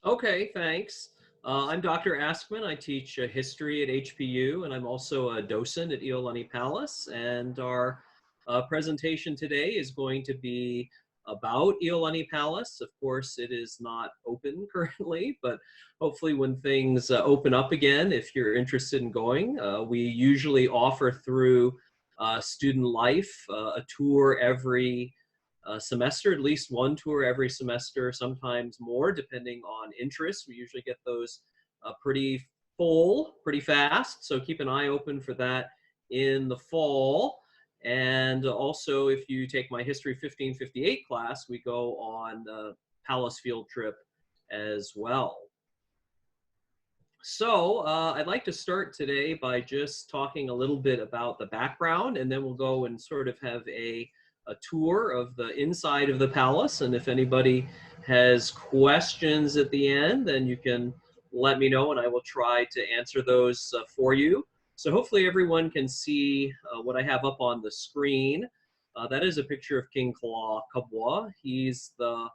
Okay, thanks. I'm Dr. Askman. I teach history at HPU, and I'm also a docent at Iolani Palace. And our presentation today is going to be about Iolani Palace. Of course, it is not open currently, but hopefully when things open up again, if you're interested in going, we usually offer through Student Life a tour every semester, at least one tour every semester, sometimes more, depending on interest. We usually get those pretty full, pretty fast. So keep an eye open for that in the fall. And also, if you take my History 1558 class, we go on a Palace field trip as well. So I'd like to start today by just talking a little bit about the background, and then we'll go and sort of have a tour of the inside of the palace. And if anybody has questions at the end, then you can let me know, and I will try to answer those for you. So hopefully everyone can see what I have up on the screen. That is a picture of King Kalākaua. He's the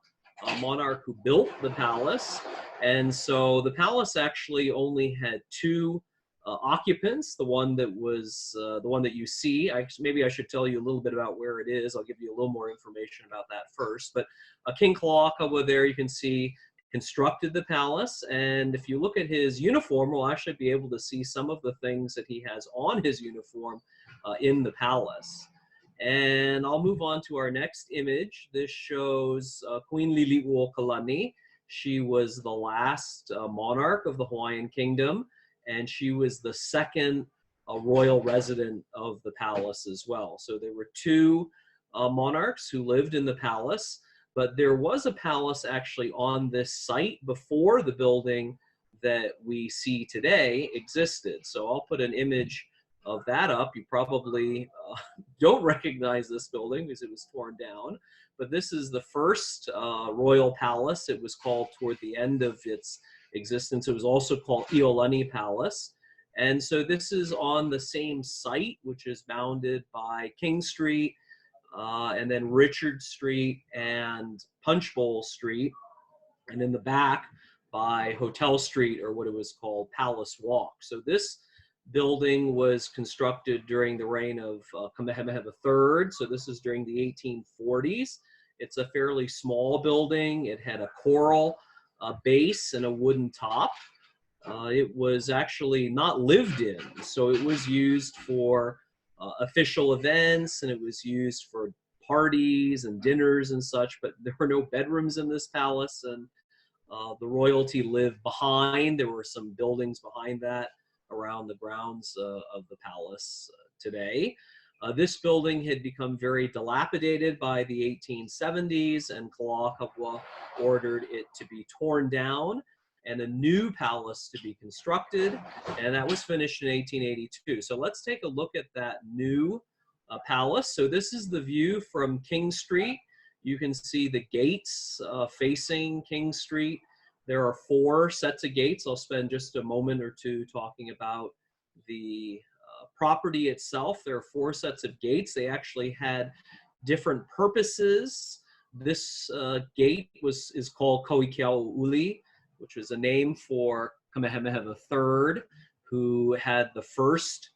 monarch who built the palace. And so the palace actually only had two occupants. The one that was the one that you see. Maybe I should tell you a little bit about where it is. I'll give you a little more information about that first. But King Kalākaua, there you can see, constructed the palace. And if you look at his uniform, we'll actually be able to see some of the things that he has on his uniform in the palace. And I'll move on to our next image. This shows Queen Liliuokalani. She was the last monarch of the Hawaiian kingdom, and she was the second royal resident of the palace as well. So there were two monarchs who lived in the palace, but there was a palace actually on this site before the building that we see today existed. So I'll put an image of that up. You probably don't recognize this building because it was torn down, but this is the first royal palace. It was called toward the end of its existence. It was also called Iolani Palace. And so this is on the same site, which is bounded by King Street, and then Richard Street and Punchbowl Street, and in the back by Hotel Street, or what it was called Palace Walk. So this building was constructed during the reign of Kamehameha III. So this is during the 1840s. It's a fairly small building. It had a coral base and a wooden top. It was actually not lived in, so it was used for official events, and it was used for parties and dinners and such, but there were no bedrooms in this palace, and the royalty lived behind. There were some buildings behind that around the grounds of the palace today. This building had become very dilapidated by the 1870s, and Kalākaua ordered it to be torn down and a new palace to be constructed, and that was finished in 1882. So let's take a look at that new palace. So this is the view from King Street. You can see the gates facing King Street. There are four sets of gates. I'll spend just a moment or two talking about the property itself. There are four sets of gates. They actually had different purposes. This gate is called Koikeaouli, which was a name for Kamehameha III, who had the first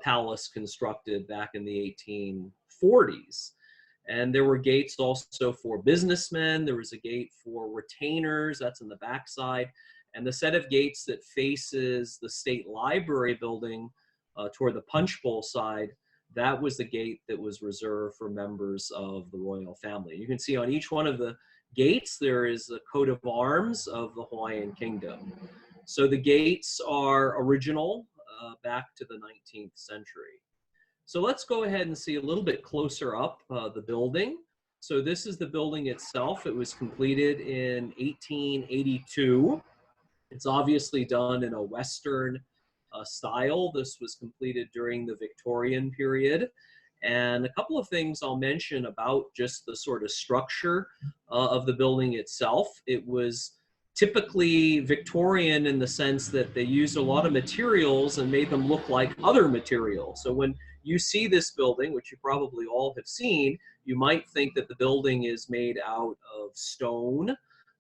palace constructed back in the 1840s. And there were gates also for businessmen. There was a gate for retainers, that's in the backside. And the set of gates that faces the State Library building toward the Punchbowl side, that was the gate that was reserved for members of the royal family. You can see on each one of the gates, there is a coat of arms of the Hawaiian Kingdom. So the gates are original back to the 19th century. So let's go ahead and see a little bit closer up the building. So this is the building itself. It was completed in 1882. It's obviously done in a Western style. This was completed during the Victorian period. And a couple of things I'll mention about just the sort of structure of the building itself. It was typically Victorian in the sense that they used a lot of materials and made them look like other materials. So when you see this building, which you probably all have seen, you might think that the building is made out of stone,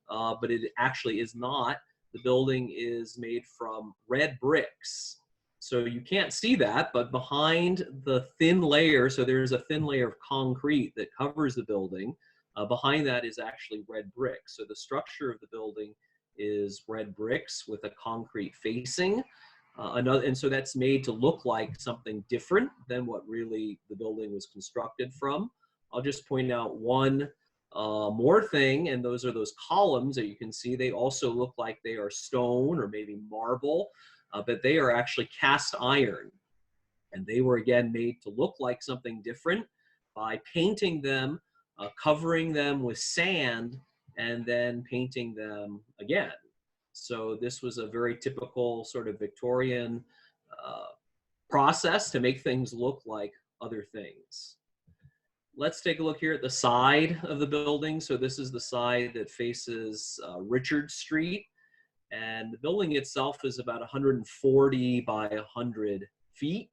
but it actually is not. The building is made from red bricks. So you can't see that, but behind the thin layer, so there's a thin layer of concrete that covers the building. Behind that is actually red bricks. So the structure of the building is red bricks with a concrete facing. And so that's made to look like something different than what really the building was constructed from. I'll just point out one more thing, and those are those columns that you can see. They also look like they are stone or maybe marble, but they are actually cast iron. And they were again made to look like something different by painting them, covering them with sand, and then painting them again. So this was a very typical sort of Victorian process to make things look like other things. Let's take a look here at the side of the building. So this is the side that faces Richard Street. And the building itself is about 140 by 100 feet.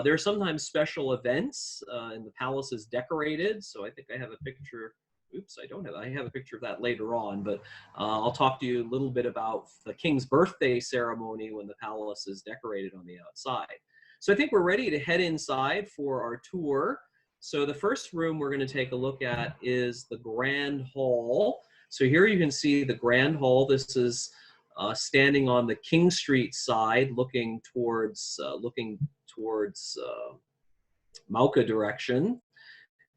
There are sometimes special events, and the palace is decorated. So I think I have a picture. Oops, I don't have. I have a picture of that later on, but I'll talk to you a little bit about the king's birthday ceremony when the palace is decorated on the outside. So I think we're ready to head inside for our tour. So the first room we're going to take a look at is the Grand Hall. So here you can see the Grand Hall. This is standing on the King Street side, looking towards Mauka direction.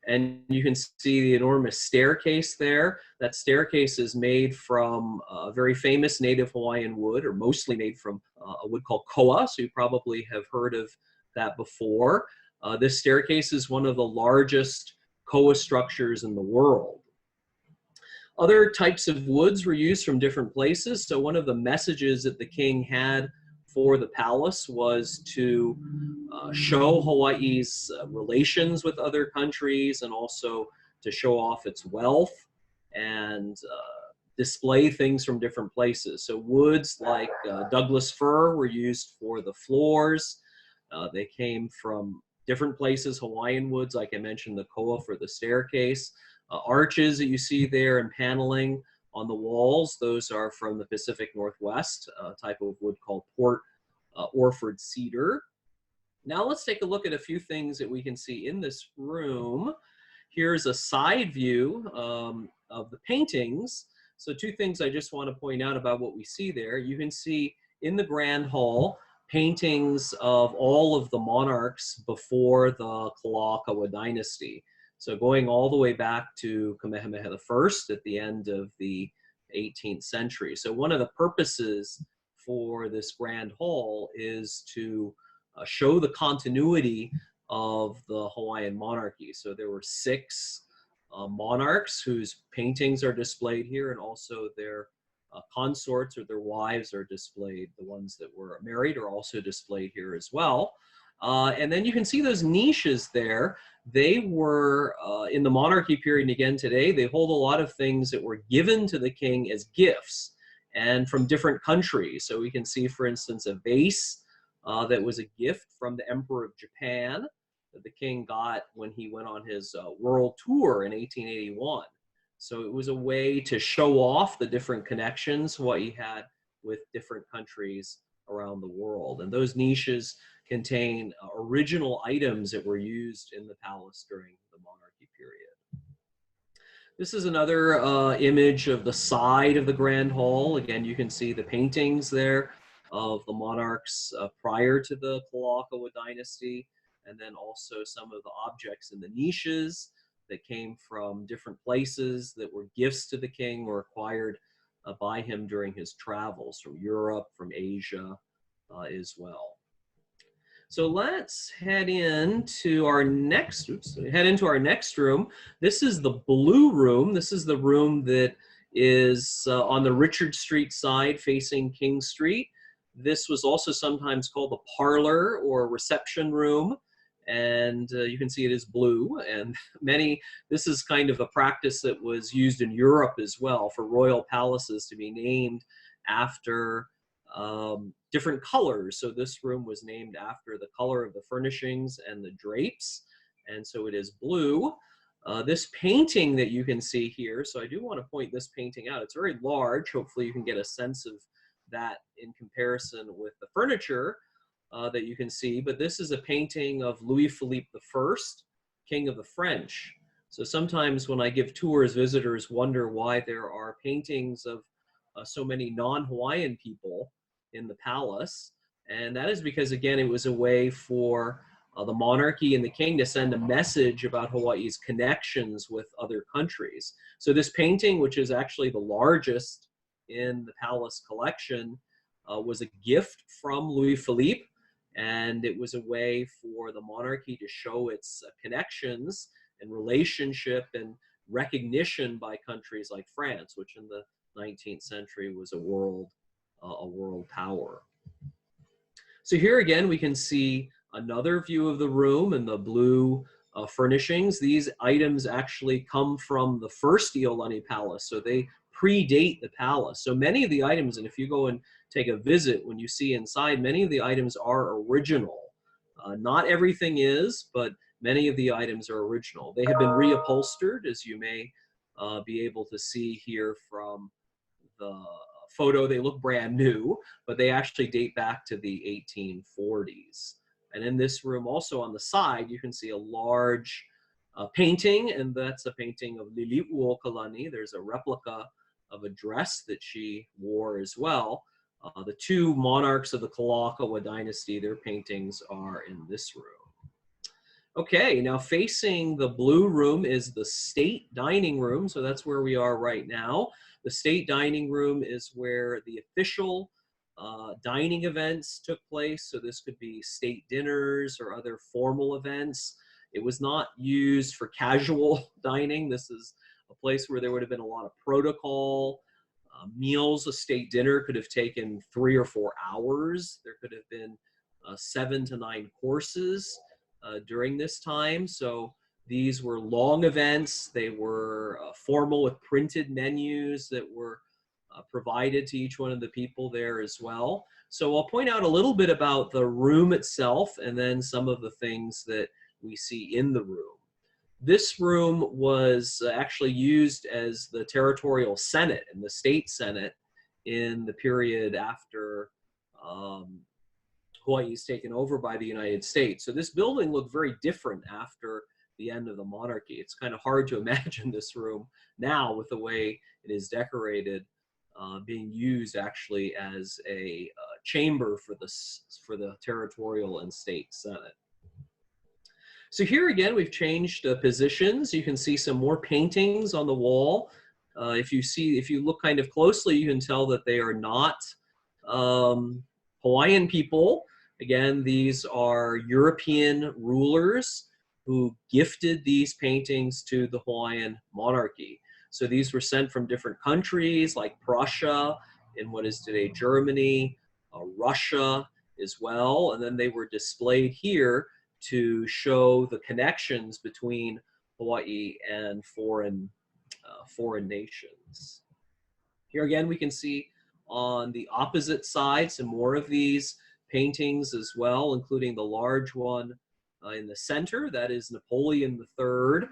And you can see the enormous staircase there. That staircase is made from a very famous native Hawaiian wood, or mostly made from a wood called koa. So you probably have heard of that before. This staircase is one of the largest koa structures in the world. Other types of woods were used from different places. So one of the messages that the king had for the palace was to show Hawaii's relations with other countries, and also to show off its wealth and display things from different places. So woods like Douglas fir were used for the floors. They came from different places. Hawaiian woods, like I mentioned, the koa for the staircase. Arches that you see there and paneling on the walls, those are from the Pacific Northwest, a type of wood called Port Orford cedar. Now let's take a look at a few things that we can see in this room. Here's a side view of the paintings. So two things I just want to point out about what we see there. You can see in the Grand Hall paintings of all of the monarchs before the Kalākaua dynasty. So going all the way back to Kamehameha I at the end of the 18th century. So one of the purposes for this Grand Hall is to show the continuity of the Hawaiian monarchy. So there were 6 monarchs whose paintings are displayed here, and also their consorts or their wives are displayed. The ones that were married are also displayed here as well. And then you can see those niches there. They were in the monarchy period, and again today, they hold a lot of things that were given to the king as gifts and from different countries. So we can see, for instance, a vase that was a gift from the Emperor of Japan that the king got when he went on his world tour in 1881. So it was a way to show off the different connections Hawaii had with different countries around the world. And those niches contain original items that were used in the palace during the monarchy period. This is another image of the side of the Grand Hall. Again, you can see the paintings there of the monarchs prior to the Kalākaua dynasty, and then also some of the objects in the niches that came from different places that were gifts to the king or acquired by him during his travels from Europe, from Asia as well. So let's head into our next room. This is the blue room. This is the room that is on the Richard Street side facing King Street. This was also sometimes called the parlor or reception room. And you can see it is blue, and this is kind of a practice that was used in Europe as well, for royal palaces to be named after different colors. So this room was named after the color of the furnishings and the drapes, and so it is blue. This painting that you can see here, so I do want to point this painting out. It's very large. Hopefully you can get a sense of that in comparison with the furniture that you can see. But this is a painting of Louis Philippe I, King of the French. So sometimes when I give tours, visitors wonder why there are paintings of so many non-Hawaiian people in the palace. And that is because, again, it was a way for the monarchy and the king to send a message about Hawaii's connections with other countries. So this painting, which is actually the largest in the palace collection, was a gift from Louis Philippe, and it was a way for the monarchy to show its connections and relationship and recognition by countries like France, which in the 19th century was a world power. So here again, we can see another view of the room and the blue furnishings. These items actually come from the first Iolani Palace, so they predate the palace. So many of the items, and if you go and take a visit, when you see inside, many of the items are original. Not everything is, but many of the items are original. They have been reupholstered, as you may be able to see here from the photo. They look brand new, but they actually date back to the 1840s. And in this room, also on the side, you can see a large painting, and that's a painting of Lili'uokalani. There's a replica of a dress that she wore as well. The two monarchs of the Kalākaua dynasty, their paintings are in this room. Okay, now facing the blue room is the state dining room, so that's where we are right now. The state dining room is where the official dining events took place, so this could be state dinners or other formal events. It was not used for casual dining. This is a place where there would have been a lot of protocol. Meals, a state dinner could have taken 3 or 4 hours. There could have been 7 to 9 courses during this time. So these were long events. They were formal with printed menus that were provided to each one of the people there as well. So I'll point out a little bit about the room itself and then some of the things that we see in the room. This room was actually used as the territorial senate and the state senate in the period after Hawaii is taken over by the United States. So this building looked very different after the end of the monarchy. It's kind of hard to imagine this room now with the way it is decorated, being used actually as a chamber for the territorial and state senate. So here again, we've changed positions. You can see some more paintings on the wall. If you look kind of closely, you can tell that they are not Hawaiian people. Again, these are European rulers who gifted these paintings to the Hawaiian monarchy. So these were sent from different countries like Prussia in what is today Germany, Russia as well, and then they were displayed here to show the connections between Hawaii and foreign nations. Here again, we can see on the opposite side some more of these paintings as well, including the large one in the center. That is Napoleon III,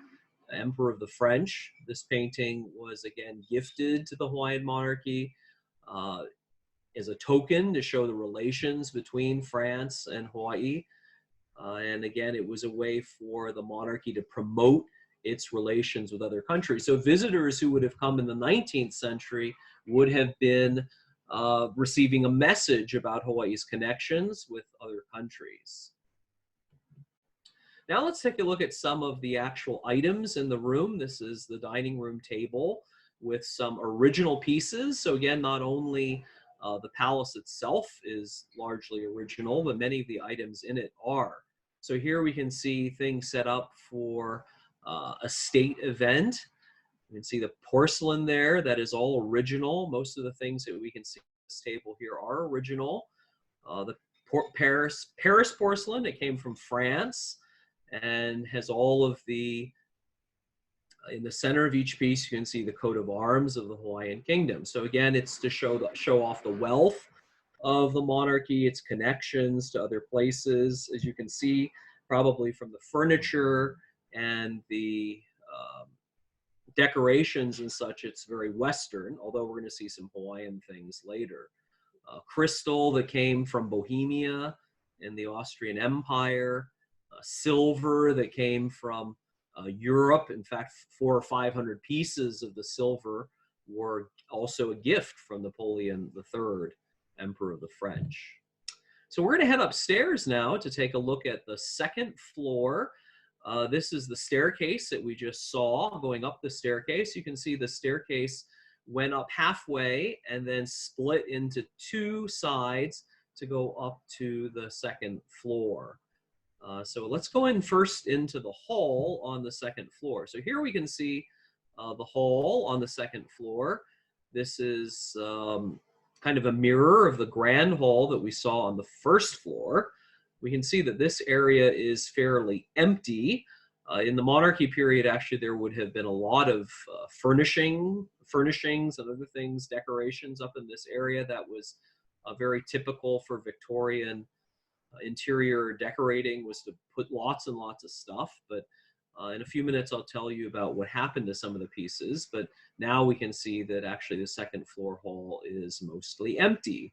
Emperor of the French. This painting was again gifted to the Hawaiian monarchy as a token to show the relations between France and Hawaii. And again, it was a way for the monarchy to promote its relations with other countries. So visitors who would have come in the 19th century would have been receiving a message about Hawaii's connections with other countries. Now let's take a look at some of the actual items in the room. This is the dining room table with some original pieces. So again, not only the palace itself is largely original, but many of the items in it are. So here we can see things set up for a state event. You can see the porcelain there. That is all original. Most of the things that we can see on this table here are original. The Paris porcelain, it came from France and has all of the, in the center of each piece, you can see the coat of arms of the Hawaiian kingdom. So again, it's to show off the wealth of the monarchy, its connections to other places, as you can see, probably from the furniture and the decorations and such, it's very Western, although we're going to see some Hawaiian things later. Crystal that came from Bohemia in the Austrian Empire, silver that came from Europe. In fact, 400 or 500 pieces of the silver were also a gift from Napoleon III, Emperor of the French. So we're going to head upstairs now to take a look at the second floor. This is the staircase that we just saw. Going up the staircase, you can see the staircase went up halfway and then split into two sides to go up to the second floor. So let's go in first into the hall on the second floor. So here we can see the hall on the second floor. This is kind of a mirror of the grand hall that we saw on the first floor. We can see that this area is fairly empty. In the monarchy period, actually, there would have been a lot of furnishings and other things, decorations up in this area. That was very typical for Victorian interior decorating, was to put lots and lots of stuff. But in a few minutes, I'll tell you about what happened to some of the pieces. But now we can see that actually the second floor hall is mostly empty.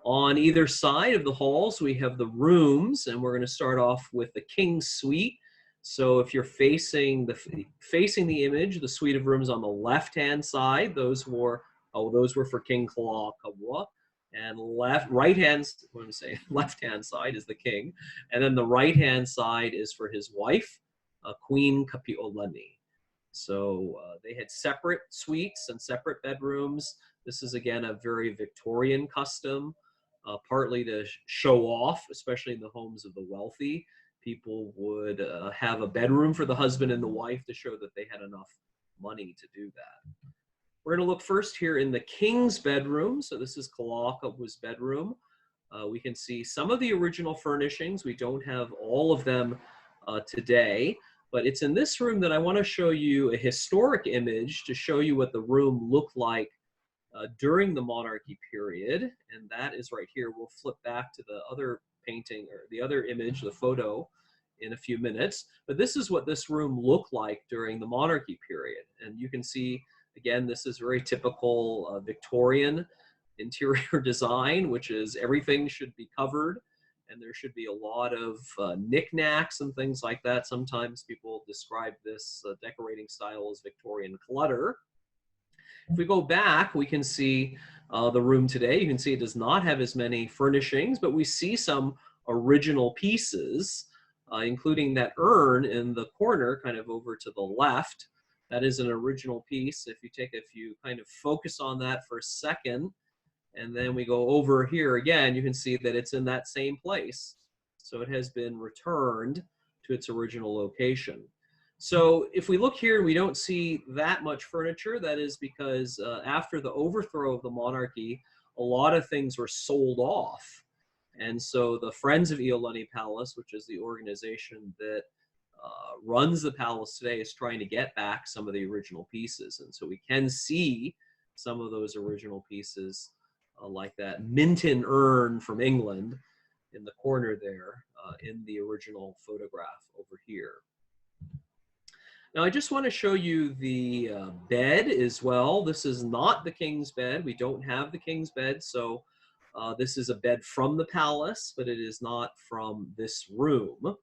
On either side of the halls, we have the rooms, and we're going to start off with the King's Suite. So if you're facing the image, the suite of rooms on the left-hand side, those were for King Kalākaua. And left-hand side is the king, and then the right-hand side is for his wife, Queen Iolani. So they had separate suites and separate bedrooms. This is again a very Victorian custom, partly to show off, especially in the homes of the wealthy. People would have a bedroom for the husband and the wife to show that they had enough money to do that. We're going to look first here in the king's bedroom. So this is Kalākaua's bedroom. We can see some of the original furnishings. We don't have all of them today, but it's in this room that I want to show you a historic image to show you what the room looked like during the monarchy period. And that is right here. We'll flip back to the other painting or the other image, the photo, in a few minutes. But this is what this room looked like during the monarchy period. And you can see, again, this is very typical Victorian interior design, which is everything should be covered, and there should be a lot of knickknacks and things like that. Sometimes people describe this decorating style as Victorian clutter. If we go back, we can see the room today. You can see it does not have as many furnishings, but we see some original pieces, including that urn in the corner, kind of over to the left. That is an original piece. If you kind of focus on that for a second, and then we go over here again, you can see that it's in that same place. So it has been returned to its original location. So if we look here, we don't see that much furniture. That is because after the overthrow of the monarchy, a lot of things were sold off. And so the Friends of Iolani Palace, which is the organization that runs the palace today, is trying to get back some of the original pieces. And so we can see some of those original pieces, like that Minton urn from England in the corner there, in the original photograph over here. Now I just want to show you the bed as well. This is not the king's bed. We don't have the king's bed, so this is a bed from the palace, but it is not from this room.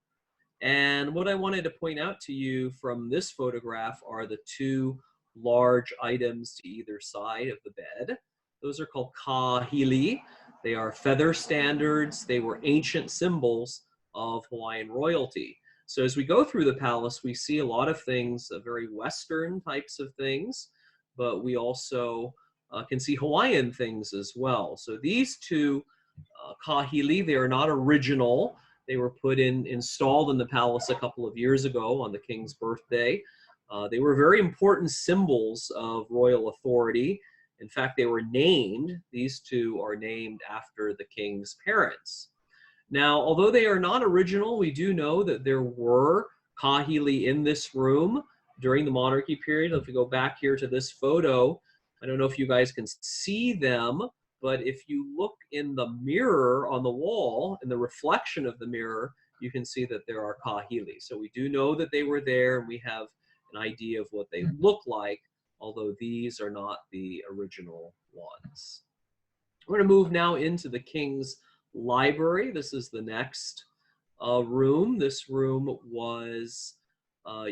And what I wanted to point out to you from this photograph are the two large items to either side of the bed. Those are called kahili. They are feather standards. They were ancient symbols of Hawaiian royalty. So as we go through the palace, we see a lot of things, very Western types of things, but we also can see Hawaiian things as well. So these two kahili, they are not original. They were installed in the palace a couple of years ago on the king's birthday. They were very important symbols of royal authority. In fact, they were named, these two are named after the king's parents. Now, although they are not original, we do know that there were kahili in this room during the monarchy period. If we go back here to this photo, I don't know if you guys can see them, but if you look in the mirror on the wall, in the reflection of the mirror, you can see that there are kahili. So we do know that they were there, and we have an idea of what they look like, although these are not the original ones. We're going to move now into the King's Library. This is the next room. This room was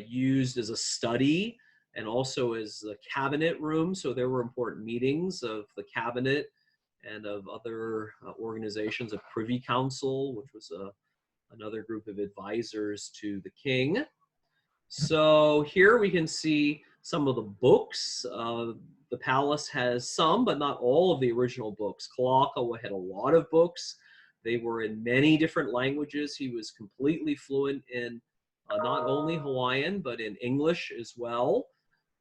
used as a study and also as a cabinet room. So there were important meetings of the cabinet and of other organizations, of Privy Council, which was another group of advisors to the king. So here we can see some of the books. The palace has some, but not all of the original books. Kalākaua had a lot of books. They were in many different languages. He was completely fluent in not only Hawaiian, but in English as well.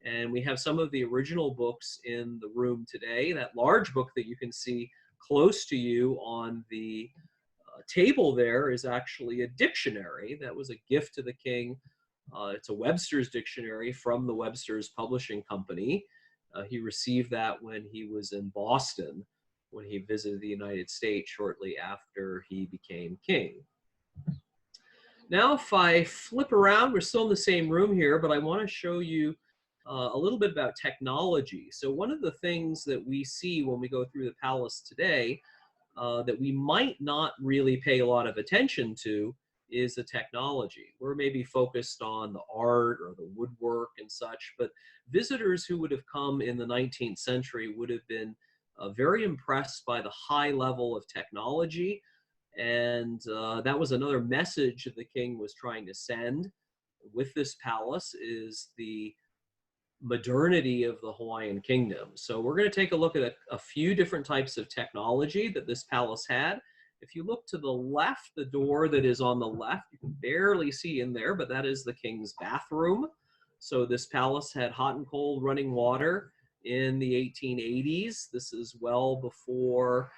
And we have some of the original books in the room today. That large book that you can see close to you on the table there is actually a dictionary that was a gift to the king. It's a Webster's dictionary from the Webster's Publishing Company. He received that when he was in Boston, when he visited the United States shortly after he became king. Now, if I flip around, we're still in the same room here, but I want to show you a little bit about technology. So one of the things that we see when we go through the palace today that we might not really pay a lot of attention to is the technology. We're maybe focused on the art or the woodwork and such, but visitors who would have come in the 19th century would have been very impressed by the high level of technology. And that was another message that the king was trying to send with this palace, is the modernity of the Hawaiian kingdom. So we're going to take a look at a few different types of technology that this palace had. If you look to the left, the door that is on the left, you can barely see in there, but that is the king's bathroom. So this palace had hot and cold running water in the 1880s. This is well before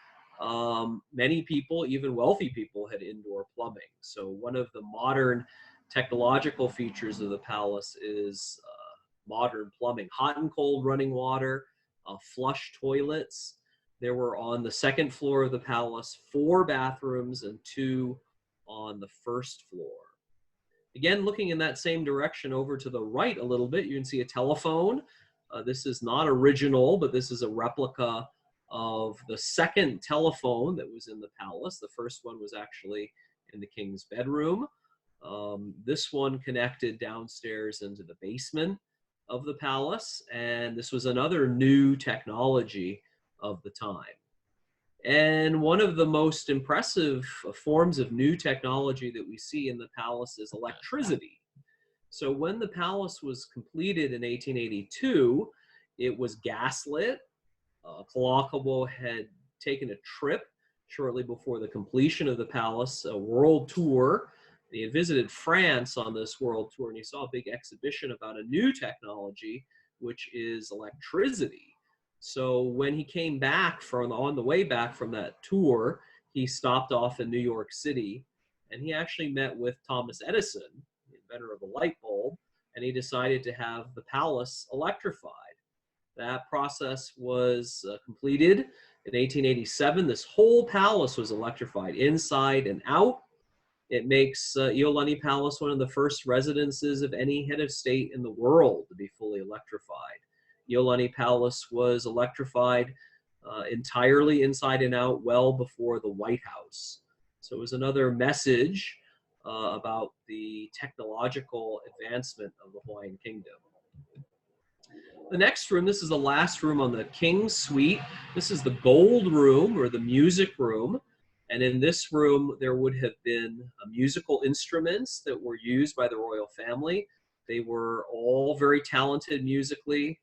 many people, even wealthy people, had indoor plumbing. So one of the modern technological features of the palace is modern plumbing, hot and cold running water, flush toilets. There were on the second floor of the palace 4 bathrooms and 2 on the first floor. Again, looking in that same direction over to the right a little bit, you can see a telephone. This is not original, but this is a replica of the second telephone that was in the palace. The first one was actually in the king's bedroom. This one connected downstairs into the basement of the palace, and this was another new technology of the time. And one of the most impressive forms of new technology that we see in the palace is electricity. So when the palace was completed in 1882, it was gaslit. Kalākaua had taken a trip shortly before the completion of the palace, a world tour. He had visited France on this world tour, and he saw a big exhibition about a new technology, which is electricity. So when he came back on the way back from that tour, he stopped off in New York City, and he actually met with Thomas Edison, the inventor of the light bulb, and he decided to have the palace electrified. That process was completed in 1887. This whole palace was electrified inside and out. It makes Iolani Palace one of the first residences of any head of state in the world to be fully electrified. Iolani Palace was electrified entirely inside and out well before the White House. So it was another message about the technological advancement of the Hawaiian Kingdom. The next room, this is the last room on the King's Suite. This is the gold room, or the music room. And in this room, there would have been musical instruments that were used by the royal family. They were all very talented musically.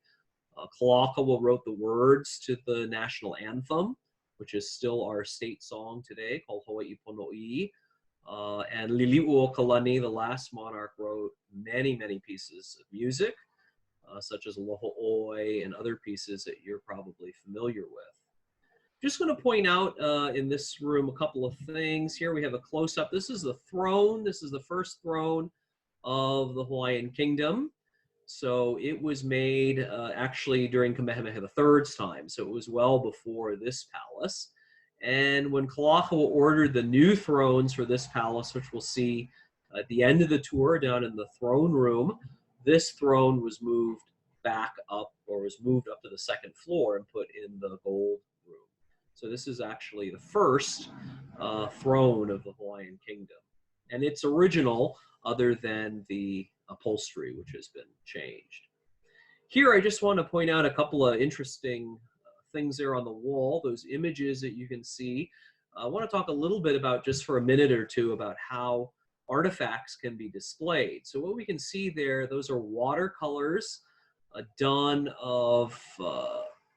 Kalākaua wrote the words to the national anthem, which is still our state song today, called Hawai'i Pono'i. And Lili'u Kalani, the last monarch, wrote many, many pieces of music, such as Loho'oi and other pieces that you're probably familiar with. Just going to point out in this room a couple of things. Here we have a close-up. This is the throne. This is the first throne of the Hawaiian Kingdom. So it was made actually during Kamehameha III's time. So it was well before this palace. And when Kalākaua ordered the new thrones for this palace, which we'll see at the end of the tour down in the throne room, this throne was moved back up, or was moved up to the second floor and put in the gold room. So this is actually the first throne of the Hawaiian kingdom. And it's original, other than the upholstery, which has been changed. Here, I just want to point out a couple of interesting things there on the wall, those images that you can see. I want to talk a little bit about, just for a minute or two, about how artifacts can be displayed. So what we can see there, those are watercolors done of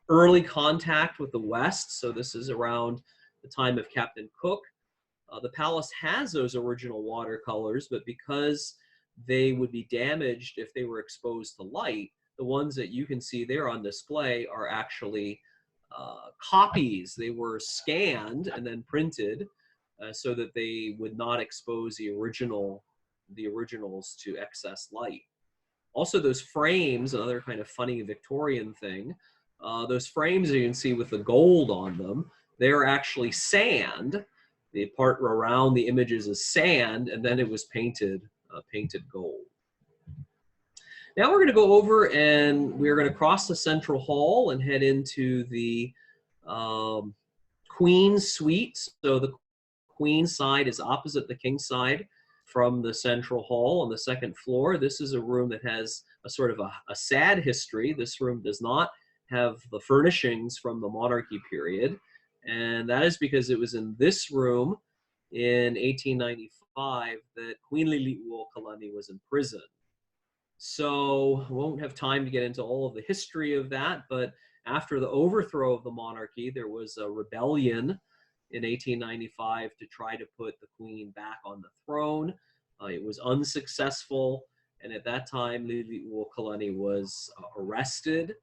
early contact with the West. So this is around the time of Captain Cook. The palace has those original watercolors, but because they would be damaged if they were exposed to light, the ones that you can see there on display are actually copies. They were scanned and then printed so that they would not expose the originals to excess light. Also, those frames, another kind of funny Victorian thing, those frames you can see with the gold on them, they're actually sand. The part around the images is sand, and then it was painted gold. Now we're going to go over and we're going to cross the central hall and head into the Queen's suite. So the Queen's side is opposite the King's side from the central hall on the second floor. This is a room that has a sort of a sad history. This room does not have the furnishings from the monarchy period. And that is because it was in this room in 1895 that Queen Liliuokalani was imprisoned. So I won't have time to get into all of the history of that, but after the overthrow of the monarchy, there was a rebellion in 1895 to try to put the queen back on the throne. It was unsuccessful, and at that time, Liliuokalani was arrested.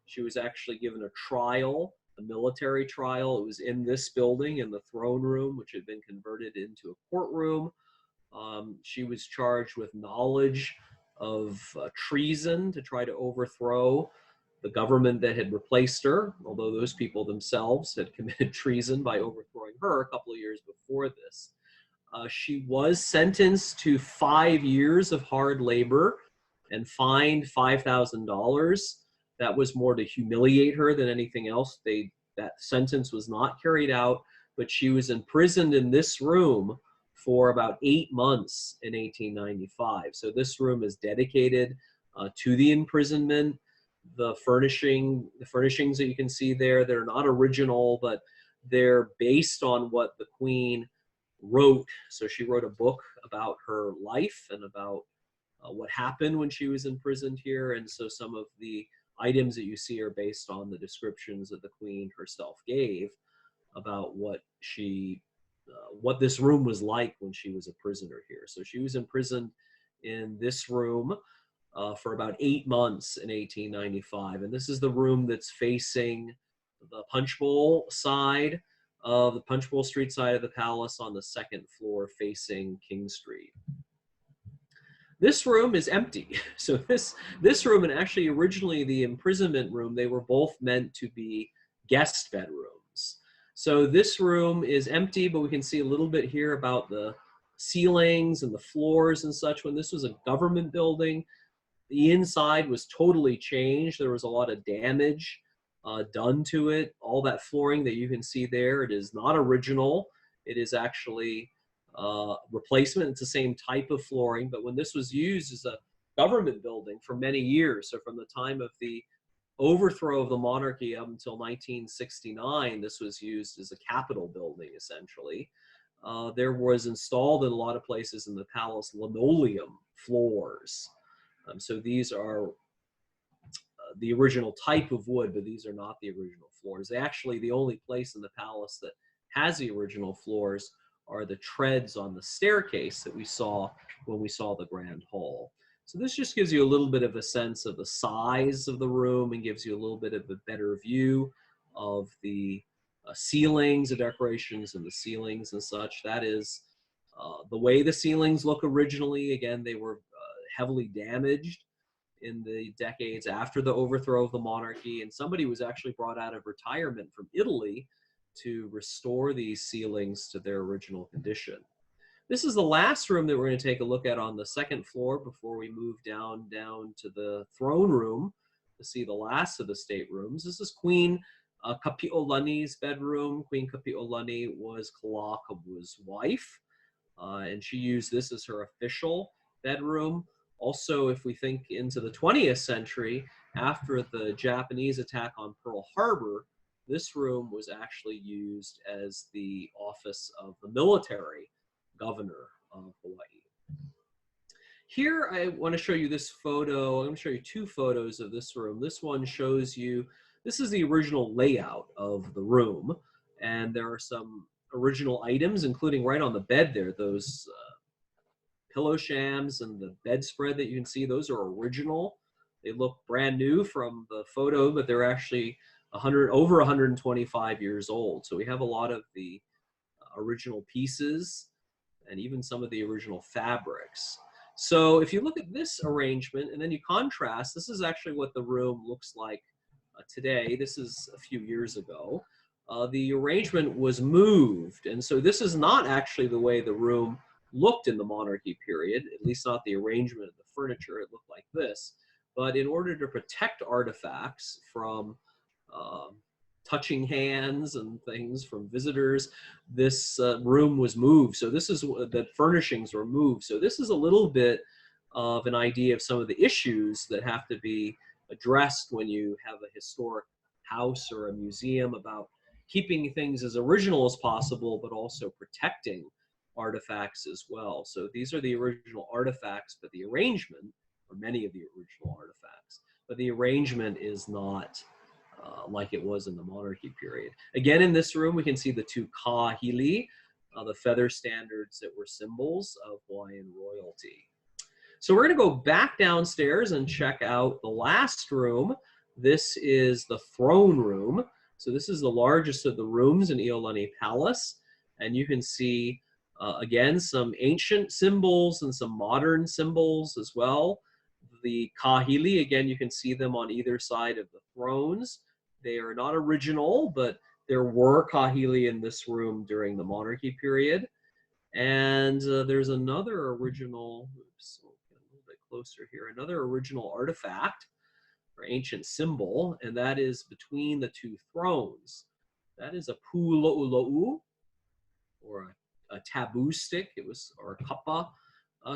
She was actually given a trial, a military trial. It was in this building, in the throne room, which had been converted into a courtroom. She was charged with knowledge of treason to try to overthrow the government that had replaced her, although those people themselves had committed treason by overthrowing her a couple of years before this. She was sentenced to 5 years of hard labor and fined $5,000. That was more to humiliate her than anything else. That sentence was not carried out, but she was imprisoned in this room for about 8 months in 1895. So this room is dedicated to the imprisonment. The furnishings that you can see there, they're not original, but they're based on what the Queen wrote. So she wrote a book about her life and about what happened when she was imprisoned here. And so some of the items that you see are based on the descriptions that the Queen herself gave about what this room was like when she was a prisoner here. So she was imprisoned in this room for about 8 months in 1895. And this is the room that's facing the Punch Bowl side of the Punch Bowl Street side of the palace, on the second floor facing King Street. This room is empty. So this room, and actually originally the imprisonment room, they were both meant to be guest bedrooms. So this room is empty, but we can see a little bit here about the ceilings and the floors and such. When this was a government building, the inside was totally changed. There was a lot of damage done to it. All that flooring that you can see there, it is not original. It is actually replacement. It's the same type of flooring, but when this was used as a government building for many years, so from the time of the overthrow of the monarchy up until 1969, this was used as a capitol building, essentially. There was installed in a lot of places in the palace linoleum floors. So these are the original type of wood, but these are not the original floors. Actually, the only place in the palace that has the original floors are the treads on the staircase that we saw when we saw the Grand Hall. So this just gives you a little bit of a sense of the size of the room and gives you a little bit of a better view of the ceilings, the decorations and the ceilings and such. That is the way the ceilings look originally. Again, they were heavily damaged in the decades after the overthrow of the monarchy, and somebody was actually brought out of retirement from Italy to restore these ceilings to their original condition. This is the last room that we're going to take a look at on the second floor before we move down to the throne room to see the last of the staterooms. This is Queen Kapi'olani's bedroom. Queen Kapi'olani was Kalākaua's wife, and she used this as her official bedroom. Also, if we think into the 20th century, after the Japanese attack on Pearl Harbor, this room was actually used as the office of the military governor of Hawaii. Here I want to show you this photo. I'm going to show you two photos of this room. This one shows you, this is the original layout of the room, and there are some original items, including right on the bed there, those pillow shams and the bedspread that you can see. Those are original. They look brand new from the photo, but they're actually over 125 years old. So we have a lot of the original pieces and even some of the original fabrics. So if you look at this arrangement and then you contrast, this is actually what the room looks like today. This is a few years ago. The arrangement was moved, and so this is not actually the way the room looked in the monarchy period, at least not the arrangement of the furniture. It looked like this. But in order to protect artifacts from touching hands and things from visitors, this room was moved. So this is the furnishings were moved. So this is a little bit of an idea of some of the issues that have to be addressed when you have a historic house or a museum, about keeping things as original as possible, but also protecting artifacts as well. So these are the original artifacts, but the arrangement, or many of the original artifacts, but the arrangement is not like it was in the monarchy period. Again, in this room, we can see the two kahili, the feather standards that were symbols of Hawaiian royalty. So we're going to go back downstairs and check out the last room. This is the throne room. So this is the largest of the rooms in Iolani Palace. And you can see, again, some ancient symbols and some modern symbols as well. The kahili, again, you can see them on either side of the thrones. They are not original, but there were kahili in this room during the monarchy period. And there's another original, oops, we'll get a little bit closer here, another original artifact or ancient symbol, and that is between the two thrones. That is a pu'ulo'ulo'u, or a taboo stick. It was, or a kapa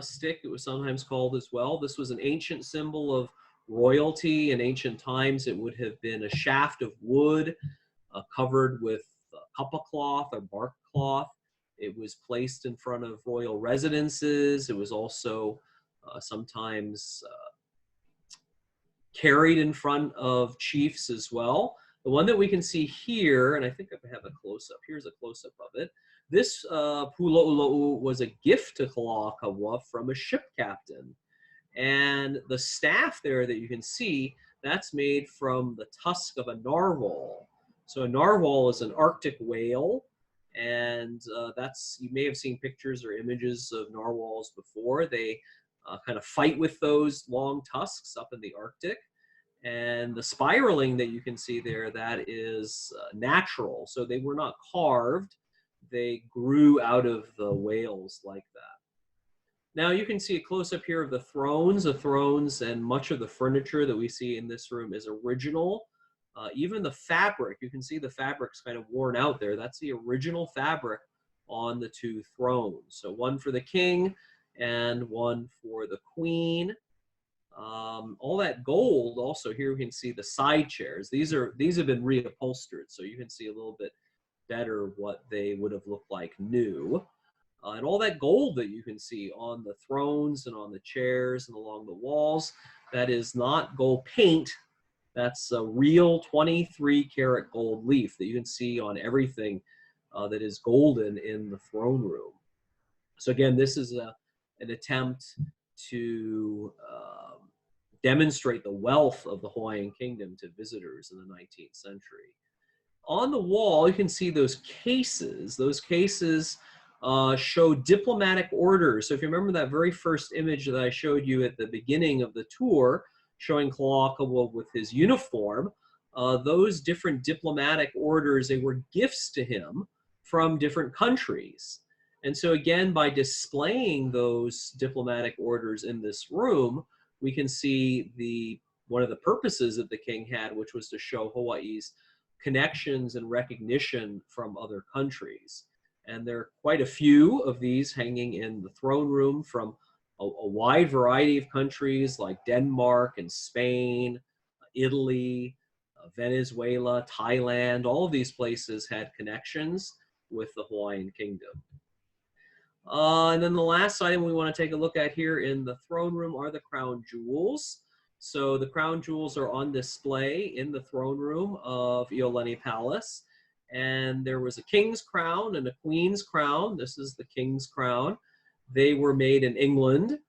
stick, it was sometimes called as well. This was an ancient symbol of royalty. In ancient times, it would have been a shaft of wood covered with kapa cloth or bark cloth. It was placed in front of royal residences. It was also sometimes carried in front of chiefs as well. The one that we can see here, and I think I have a close-up. Here's a close-up of it. This pu'ulo'ulo'u was a gift to Kalākaua from a ship captain. And the staff there that you can see, that's made from the tusk of a narwhal. So a narwhal is an Arctic whale, and you may have seen pictures or images of narwhals before. They kind of fight with those long tusks up in the Arctic. And the spiraling that you can see there, that is natural. So they were not carved. They grew out of the whales like that. Now you can see a close-up here of the thrones. The thrones and much of the furniture that we see in this room is original. Even the fabric, you can see the fabric's kind of worn out there. That's the original fabric on the two thrones. So one for the king and one for the queen. All that gold, also here we can see the side chairs. These have been reupholstered, so you can see a little bit better what they would have looked like new. And all that gold that you can see on the thrones and on the chairs and along the walls, that is not gold paint. That's a real 23-karat gold leaf that you can see on everything that is golden in the throne room. So again, this is an attempt to demonstrate the wealth of the Hawaiian kingdom to visitors in the 19th century. On the wall, you can see those cases. Those cases show diplomatic orders. So if you remember that very first image that I showed you at the beginning of the tour, showing Kalākaua with his uniform, those different diplomatic orders, they were gifts to him from different countries. And so again, by displaying those diplomatic orders in this room, we can see one of the purposes that the king had, which was to show Hawaii's connections and recognition from other countries. And there are quite a few of these hanging in the throne room from a wide variety of countries like Denmark and Spain, Italy, Venezuela, Thailand. All of these places had connections with the Hawaiian kingdom. And then the last item we want to take a look at here in the throne room are the crown jewels. So the crown jewels are on display in the throne room of Iolani Palace. And there was a king's crown and a queen's crown. This is the king's crown. They were made in England,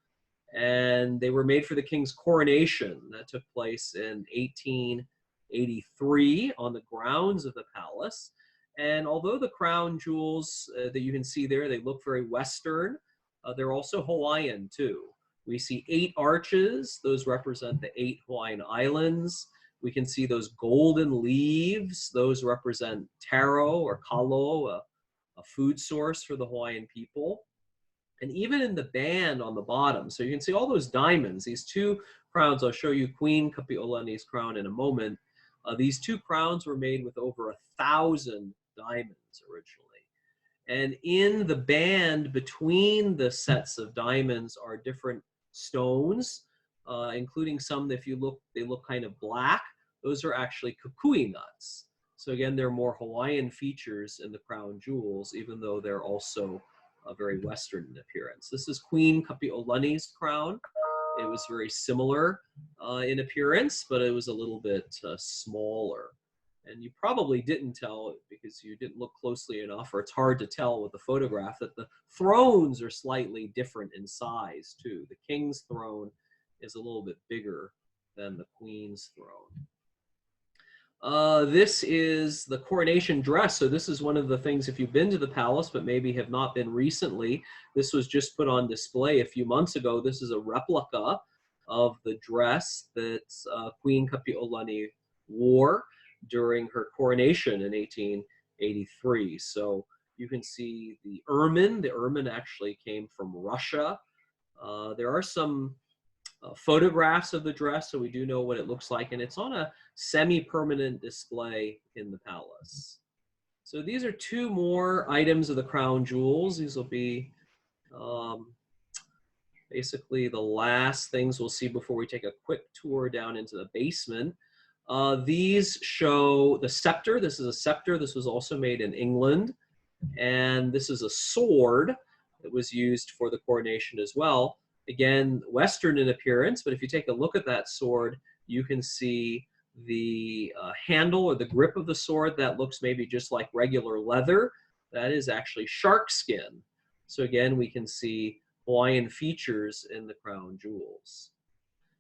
and they were made for the king's coronation. That took place in 1883 on the grounds of the palace. And although the crown jewels that you can see there, they look very Western, they're also Hawaiian too. We see 8 arches. Those represent the 8 Hawaiian islands. We can see those golden leaves. Those represent taro or kalo, a food source for the Hawaiian people. And even in the band on the bottom, so you can see all those diamonds, these 2 crowns. I'll show you Queen Kapi'olani's crown in a moment. These 2 crowns were made with over 1,000 diamonds originally. And in the band between the sets of diamonds are different stones, including some that if you look, they look kind of black. Those are actually kukui nuts. So again, they're more Hawaiian features in the crown jewels, even though they're also very Western in appearance. This is Queen Kapi'olani's crown. It was very similar in appearance, but it was a little bit smaller. And you probably didn't tell because you didn't look closely enough, or it's hard to tell with the photograph, that the thrones are slightly different in size too. The king's throne is a little bit bigger than the queen's throne. This is the coronation dress. So this is one of the things, if you've been to the palace, but maybe have not been recently, this was just put on display a few months ago. This is a replica of the dress that Queen Kapi'olani wore during her coronation in 1883. So you can see the ermine. The ermine actually came from Russia. There are some photographs of the dress, so we do know what it looks like, and it's on a semi-permanent display in the palace. So these are 2 more items of the crown jewels. These will be basically the last things we'll see before we take a quick tour down into the basement. These show the scepter. This is a scepter. This was also made in England. And this is a sword that was used for the coronation as well. Again, Western in appearance, but if you take a look at that sword, you can see the handle or the grip of the sword that looks maybe just like regular leather. That is actually shark skin. So again, we can see Hawaiian features in the crown jewels.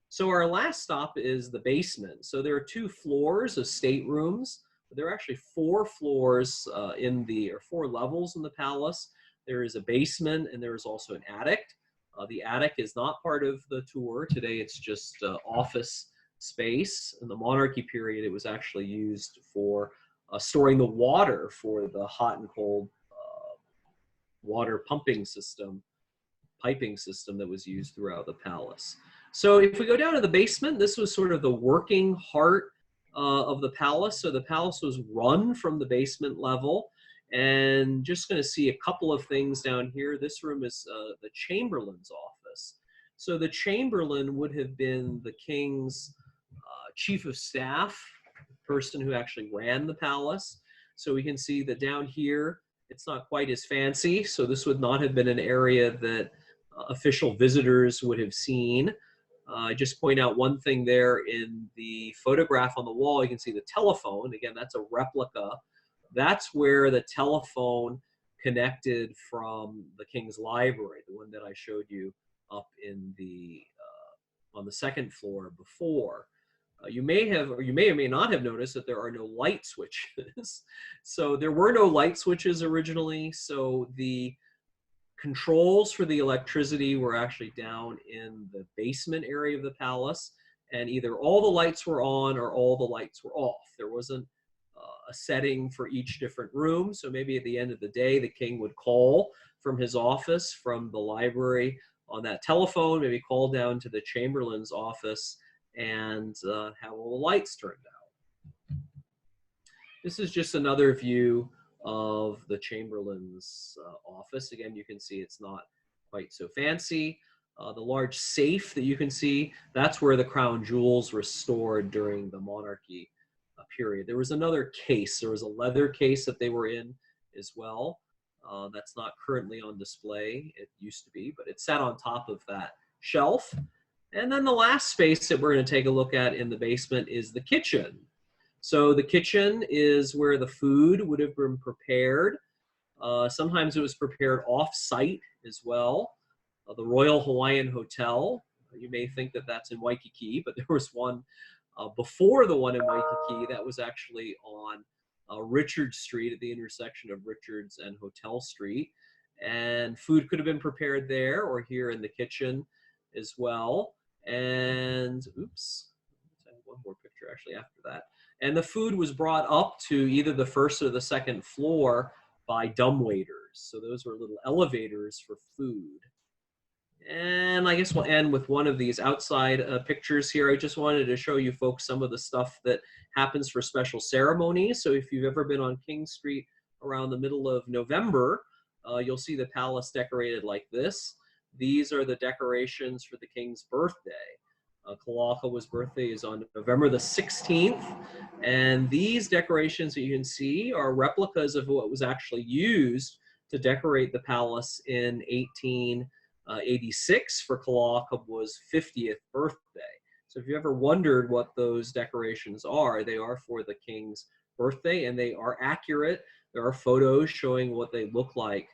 So our last stop is the basement. So there are 2 floors of staterooms. There are actually 4 floors or 4 levels in the palace. There is a basement, and there is also an attic. The attic is not part of the tour. Today it's just office space. In the monarchy period, it was actually used for storing the water for the hot and cold water piping system that was used throughout the palace. So if we go down to the basement, this was sort of the working heart of the palace. So the palace was run from the basement level. And just going to see a couple of things down here. This room is the Chamberlain's office. So the Chamberlain would have been the king's chief of staff, person who actually ran the palace. So we can see that down here, it's not quite as fancy. So this would not have been an area that official visitors would have seen. I just point out one thing there in the photograph on the wall. You can see the telephone. Again, that's a replica. That's where the telephone connected from the King's Library, the one that I showed you up in the on the second floor before. You may or may not have noticed that there are no light switches. So there were no light switches originally. So the controls for the electricity were actually down in the basement area of the palace, and either all the lights were on or all the lights were off. There wasn't a setting for each different room. So maybe at the end of the day, the king would call from his office, from the library on that telephone, maybe call down to the chamberlain's office and have all the lights turned out. This is just another view of the chamberlain's office. Again, you can see it's not quite so fancy. The large safe that you can see, that's where the crown jewels were stored during the monarchy period. There was another case. There was a leather case that they were in as well. That's not currently on display. It used to be, but it sat on top of that shelf. And then the last space that we're going to take a look at in the basement is the kitchen. So the kitchen is where the food would have been prepared. Sometimes it was prepared off-site as well. The Royal Hawaiian Hotel, you may think that that's in Waikiki, but there was one before the one in Waikiki that was actually on Richard Street at the intersection of Richards and Hotel Street. And food could have been prepared there or here in the kitchen as well. And oops, I have one more picture actually after that. And the food was brought up to either the first or the second floor by dumbwaiters. So those were little elevators for food. And I guess we'll end with one of these outside pictures here. I just wanted to show you folks some of the stuff that happens for special ceremonies. So if you've ever been on King Street around the middle of November, you'll see the palace decorated like this. These are the decorations for the king's birthday. Kalākaua's birthday is on November the 16th. And these decorations that you can see are replicas of what was actually used to decorate the palace in 1886 for Kalākaua's 50th birthday. So if you ever wondered what those decorations are, they are for the king's birthday, and they are accurate. There are photos showing what they look like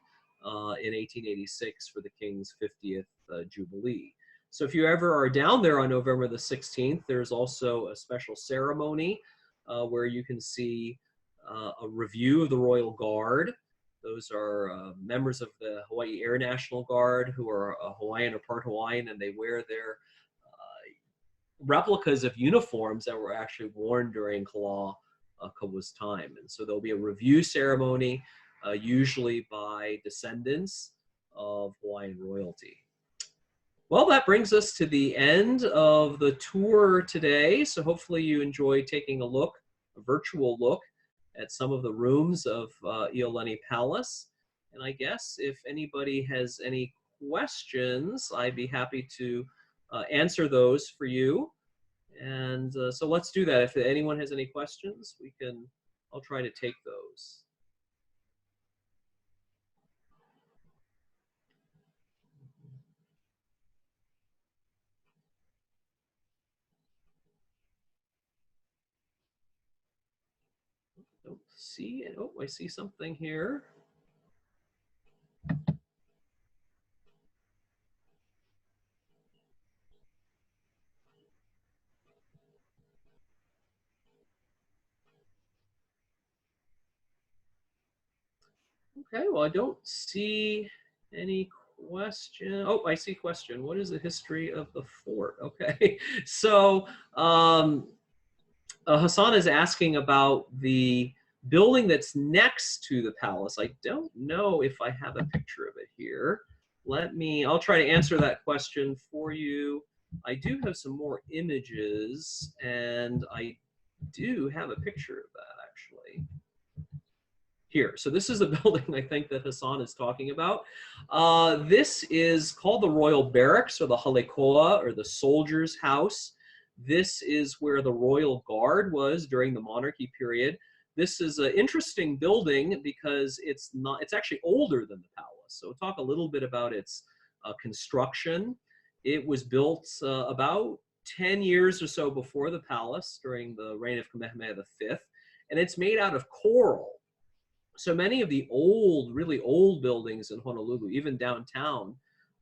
in 1886 for the king's 50th jubilee. So if you ever are down there on November the 16th, there's also a special ceremony where you can see a review of the Royal Guard. Those are members of the Hawaii Air National Guard who are Hawaiian or part Hawaiian, and they wear their replicas of uniforms that were actually worn during Kalākaua's time. And so there'll be a review ceremony, usually by descendants of Hawaiian royalty. Well, that brings us to the end of the tour today. So hopefully you enjoyed taking a virtual look at some of the rooms of Iolani Palace. And I guess if anybody has any questions, I'd be happy to answer those for you. And so let's do that. If anyone has any questions, I'll try to take those. Don't see it. Oh, I see something here. Okay, well, I don't see any question. Oh, I see question. What is the history of the fort? Okay, so Hassan is asking about the building that's next to the palace. I don't know if I have a picture of it here. I'll try to answer that question for you. I do have some more images, and I do have a picture of that actually. Here, so this is the building I think that Hassan is talking about. This is called the Royal Barracks, or the Halekoa, or the Soldier's House. This is where the Royal Guard was during the monarchy period. This is an interesting building because it's actually older than the palace. So we'll talk a little bit about its construction. It was built about 10 years or so before the palace during the reign of Kamehameha V, and it's made out of coral. So many of the really old buildings in Honolulu, even downtown,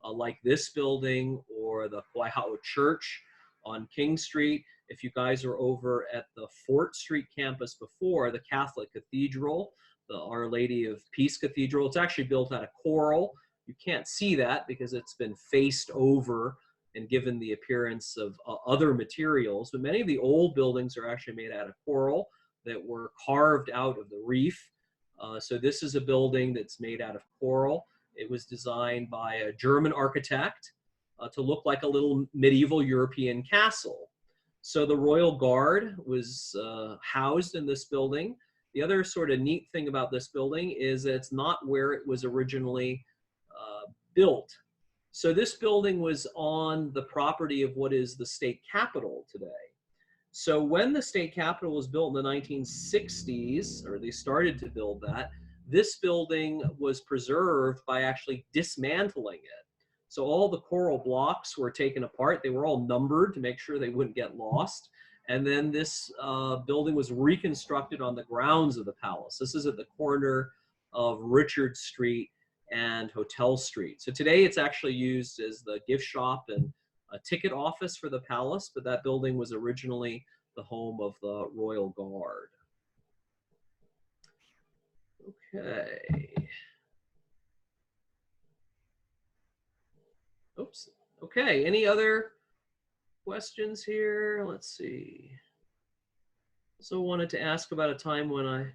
like this building or the Waihao Church on King Street. If you guys are over at the Fort Street campus before, the Catholic Cathedral, the Our Lady of Peace Cathedral, it's actually built out of coral. You can't see that because it's been faced over and given the appearance of other materials. But many of the old buildings are actually made out of coral. that were carved out of the reef. So this is a building that's made out of coral. It was designed by a German architect to look like a little medieval European castle. So the Royal Guard was housed in this building. The other sort of neat thing about this building is that it's not where it was originally built. So this building was on the property of what is the state capitol today. So when the state capitol was built in the 1960s, or they started to build that, this building was preserved by actually dismantling it. So all the coral blocks were taken apart. They were all numbered to make sure they wouldn't get lost. And then this building was reconstructed on the grounds of the palace. This is at the corner of Richard Street and Hotel Street. So today it's actually used as the gift shop and a ticket office for the palace, but that building was originally the home of the Royal Guard. Okay. Oops. Okay, any other questions here? Let's see. Also wanted to ask about a time when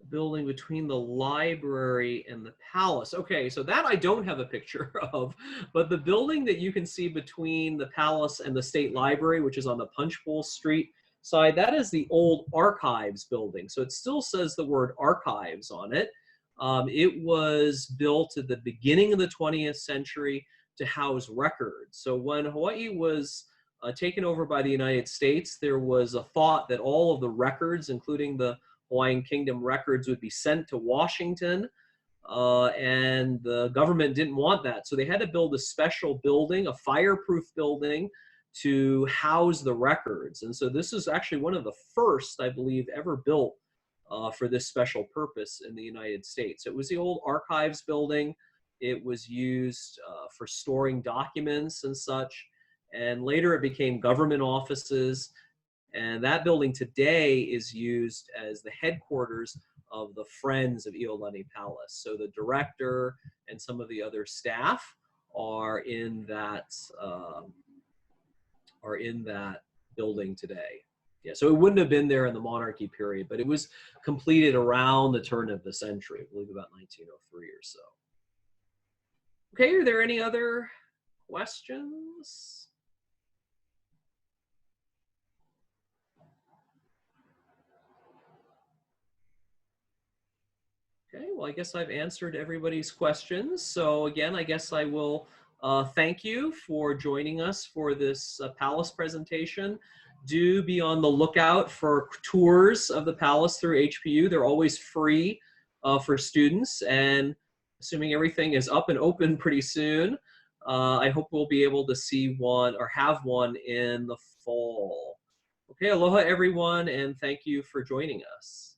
building between the library and the palace. Okay, so that I don't have a picture of, but the building that you can see between the palace and the state library, which is on the Punchbowl Street side, that is the old archives building. So it still says the word archives on it. It was built at the beginning of the 20th century to house records. So when Hawaii was taken over by the United States, there was a thought that all of the records, including the Hawaiian Kingdom records, would be sent to Washington, and the government didn't want that. So they had to build a special building, a fireproof building, to house the records. And so this is actually one of the first, I believe, ever built for this special purpose in the United States. It was the old archives building. It was used for storing documents and such. And later it became government offices. And that building today is used as the headquarters of the Friends of Iolani Palace. So the director and some of the other staff are in that building today. Yeah, so it wouldn't have been there in the monarchy period, but it was completed around the turn of the century, I believe about 1903 or so. Okay, are there any other questions? Okay, well, I guess I've answered everybody's questions. So again, I guess I will thank you for joining us for this palace presentation. Do be on the lookout for tours of the palace through HPU. They're always free for students, and assuming everything is up and open pretty soon, I hope we'll be able to see one or have one in the fall. Okay, aloha everyone, and thank you for joining us.